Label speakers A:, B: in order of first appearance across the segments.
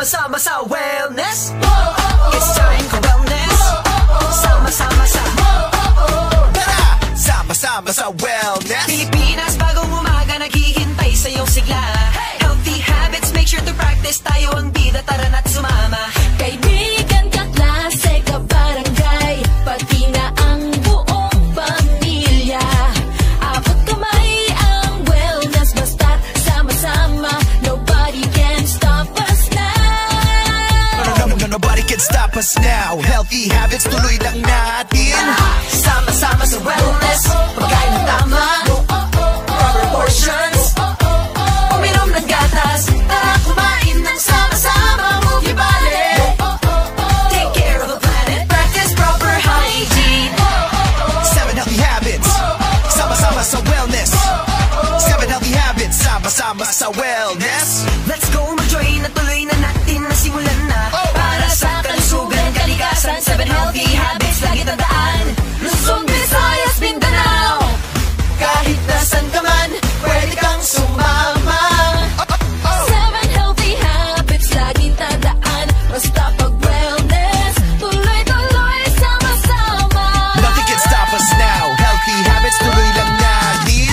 A: Sama-sama sa wellness. It's time for wellness. Sama-sama sa
B: Tara! Sama-sama sa wellness.
A: Pilipinas, bagong umaga naghihintay sa iyong sigla. Healthy habits, make sure to practice. Tayo ang bida, tara na't sumama.
C: Kaibigan, kaklase, kabarangay, pati na ang buong pamilya. Abot kamay ang wellness, basta't sama-sama. Nobody can stop us now.
B: Nobody can stop us now. Healthy habits, tuloy lang natin.
A: Sama-sama sa wellness. Pagkain ng tama, proper portions, uminom ng gatas, tara kumain ng sama-sama. Move your body, take care of the planet, practice proper hygiene.
B: 7 healthy habits. Sama-sama sa wellness. 7 healthy habits. Sama-sama sa wellness.
A: Let's go, mag-join na tuloy na natin, nasimulan na. Para sa kalusugan, kalikasan, 7 healthy habits, lagi tandaan. Luzon, Visayas, Mindanao, kahit nasan ka man, pwede kang sumama.
C: 7 healthy habits, laging tandaan. Basta pag wellness, tuloy-tuloy, sama-sama.
B: Nothing can stop us now. Healthy habits, tuloy lang natin.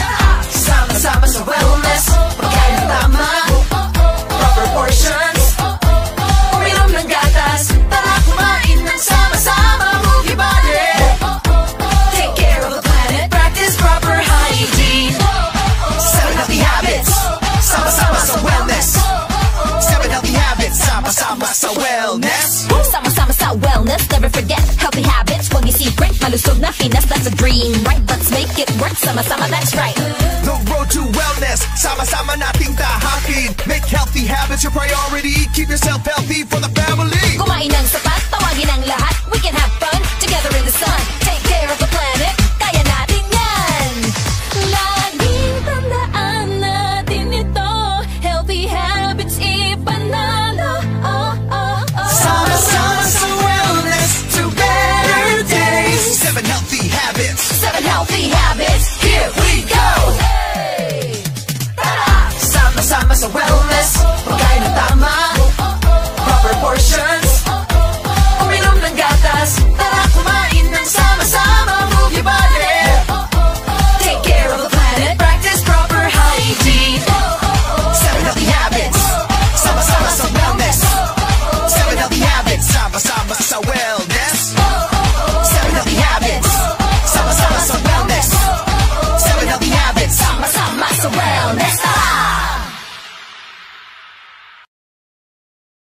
A: Sama-sama sa wellness. Pagkain ng tama, proper portions, uminom ng gatas, tara kumain ng sama-sama. Move your body, take care of the planet, practice proper hygiene.
B: 7 healthy habits. Sama-sama sa wellness. 7 healthy habits. Sama-sama sa wellness.
C: Sama-sama sa wellness, never forget healthy habits. Huwag isipin, malusog na Pinas, that's a dream, right? Let's make it work, sama-sama, that's right.
B: The road to wellness. Sama-sama nating tahakin. Make healthy habits your priority. Keep yourself healthy for the family.
C: Kumain ng sapat, tawagin ang lahat. We can have fun together in the sun.